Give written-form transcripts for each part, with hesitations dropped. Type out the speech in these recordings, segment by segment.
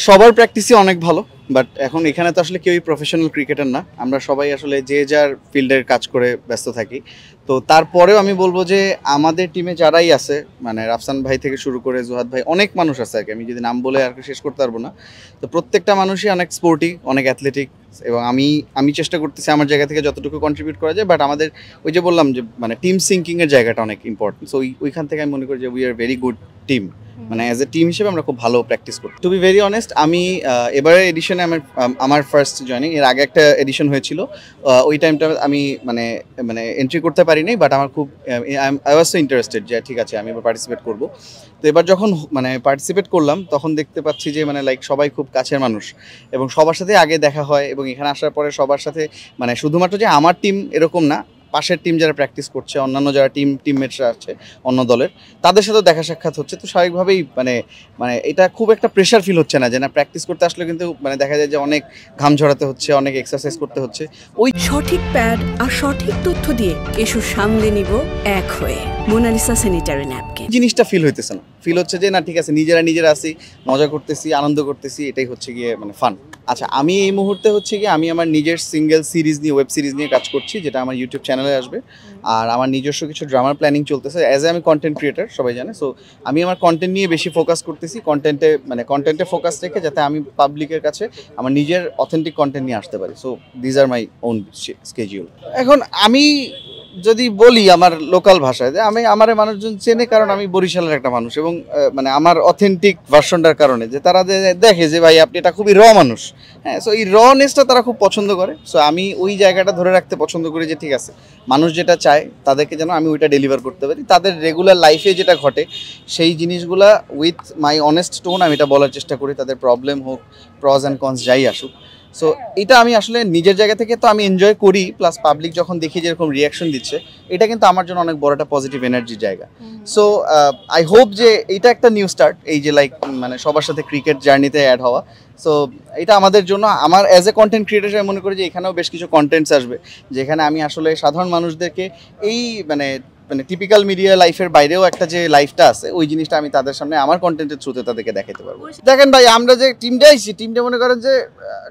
সবার প্র্যাকটিসই অনেক ভালো, বাট এখন এখানে তো আসলে কেউই প্রফেশনাল ক্রিকেটার না, আমরা সবাই আসলে যে যার ফিল্ডের কাজ করে ব্যস্ত থাকি। তো তারপরেও আমি বলবো যে আমাদের টিমে যারাই আছে, মানে রাফসান ভাই থেকে শুরু করে জুহাদ ভাই, অনেক মানুষ আছে আর কি, আমি যদি নাম বলে আর কি শেষ করতে পারবো না। তো প্রত্যেকটা মানুষই অনেক স্পোর্টি, অনেক অ্যাথলেটিক, এবং আমি আমি চেষ্টা করতেছি আমার জায়গা থেকে যতটুকু কন্ট্রিবিউট করা যায়। বাট আমাদের ওই যে বললাম যে মানে টিম সিঙ্কিংয়ের জায়গাটা অনেক ইম্পর্টেন্ট, সো ওইখান থেকে আমি মনে করি যে we are very good team. মানে অ্যাজ এ টিম হিসেবে আমরা খুব ভালো প্র্যাকটিস করি। টু বি ভেরি অনেস্ট, আমি এবারের এডিশনে আমার ফার্স্ট জয়নিং। এর আগে একটা এডিশন হয়েছিল, ওই টাইমটা আমি মানে মানে এন্ট্রি করতে পারিনি, বাট আমার খুব আই ওয়াজ সো ইন্টারেস্টেড যে ঠিক আছে আমি এবার পার্টিসিপেট করবো। তো এবার যখন মানে পার্টিসিপেট করলাম তখন দেখতে পাচ্ছি যে মানে লাইক সবাই খুব কাছের মানুষ, এবং সবার সাথে আগে দেখা হয়, এবং এখানে আসার পরে সবার সাথে মানে শুধুমাত্র যে আমার টিম এরকম না, পাশের টিম যারা প্র্যাকটিস করছে, অন্যান্য যারা টিমমেটসরা আছে অন্য দলের, তাদের সাথেও দেখা সাক্ষাৎ হচ্ছে। তো স্বাভাবিকভাবেই মানে মানে এটা খুব একটা প্রেশার ফিল হচ্ছে না, যে না প্র্যাকটিস করতে আসলে কিন্তু মানে দেখা যায় যে অনেক ঘাম ঝরাতে হচ্ছে, অনেক এক্সারসাইজ করতে হচ্ছে। ওই সঠিক প্যাড আর সঠিক তথ্য দিয়ে এসু সামলে নিব এক হয়ে মোনালিসা স্যানিটারি ন্যাপকিন। জিনিসটা ফিল হইতেছে না, ফিল হচ্ছে যে না ঠিক আছে নিজেরা আসি, মজা করতেছি, আনন্দ করতেছি, এটাই হচ্ছে গিয়ে মানে ফান। আচ্ছা, আমি এই মুহূর্তে হচ্ছে গিয়ে আমি আমার নিজের সিঙ্গেল সিরিজ নিয়ে, ওয়েব সিরিজ নিয়ে কাজ করছি, যেটা আমার ইউটিউব চ্যানেলে আসবে। আর আমার নিজস্ব কিছু ড্রামার প্ল্যানিং চলতেছে, অ্যাজ এ আমি কন্টেন্ট ক্রিয়েটার, সবাই জানে। সো আমি আমার কন্টেন্ট নিয়ে বেশি ফোকাস করতেছি, কন্টেন্টে ফোকাস রেখে যাতে আমি পাবলিকের কাছে আমার নিজের অথেন্টিক কন্টেন্ট নিয়ে আসতে পারি। So these are my own schedule. এখন আমি যদি বলি আমার লোকাল ভাষায়, যে আমারে মানুষজন চেনে কারণ আমি বরিশালের একটা মানুষ, এবং মানে আমার অথেন্টিক ভার্সনটার কারণে, যে তারা দেখে যে ভাই আপনি এটা খুবই মানুষ। হ্যাঁ, সো এই নেসটা তারা খুব পছন্দ করে। সো আমি ওই জায়গাটা ধরে রাখতে পছন্দ করি, যে ঠিক আছে মানুষ যেটা চায় তাদেরকে যেন আমি ওইটা ডেলিভার করতে পারি, তাদের রেগুলার লাইফে যেটা ঘটে সেই জিনিসগুলা উইথ মাই অনেস্ট টোন আমি এটা বলার চেষ্টা করি, তাদের প্রবলেম হোক, প্রজ অ্যান্ড কনস যাই আসুক। সো এটা আমি আসলে নিজের জায়গা থেকে তো আমি এনজয় করি, প্লাস পাবলিক যখন দেখি যেরকম রিয়াকশন দিচ্ছে, এটা কিন্তু আমার জন্য অনেক বড় একটা পজিটিভ এনার্জির জায়গা। সো আই হোপ যে এটা একটা নিউ স্টার্ট, এই যে লাইক মানে সবার সাথে ক্রিকেট জার্নিতে অ্যাড হওয়া। সো এটা আমাদের জন্য, আমার অ্যাজ এ কন্টেন্ট ক্রিয়েটার আমি মনে করি যে এখানেও বেশ কিছু কন্টেন্টস আসবে, যেখানে আমি আসলে সাধারণ মানুষদেরকে এই মানে মানে টিপিক্যাল মিডিয়া লাইফের বাইরেও একটা যে লাইফটা আছে, ওই জিনিসটা আমি তাদের সামনে আমার কন্টেন্টের থ্রুতে তাদেরকে দেখাতে পারবো। দেখেন ভাই, আমরা যে টিমটা আইছি, টিমটা মনে করেন যে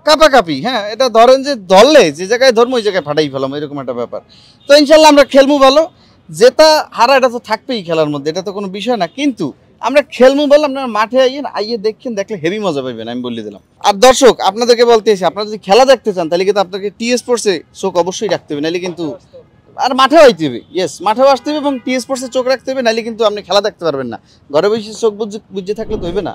কাপাকাপি, হ্যাঁ, এটা ধরেন যে ধরলে যে জায়গায় ধর্ম ওই জায়গায় ফাটাই ফেলাম, এরকম একটা ব্যাপার। তো ইনশাল্লাহ আমরা খেলবো ভালো, জেতা হারা এটা তো থাকবেই খেলার মধ্যে, এটা তো কোনো বিষয় না। কিন্তু আমরা খেলবো বললাম, আপনারা মাঠে আইয়ে দেখেন, দেখলে হেভি মজা পাইবেন, আমি বলে দিলাম। আর দর্শক আপনাদেরকে বলতে এসে, আপনারা যদি খেলা দেখতে চান তাহলে কিন্তু আপনাকে টি স্পোর্টসে চোখ অবশ্যই রাখতে হবে, নাহলে কিন্তু আর মাঠেও আইতে হবে। ইয়েস, মাঠেও আসতে হবে এবং টি স্পোর্টসে চোখ রাখতে হবে, নাহলে কিন্তু আপনি খেলা দেখতে পারবেন না। ঘরে বসে চোখ বুঝে থাকলে তো হইবে না।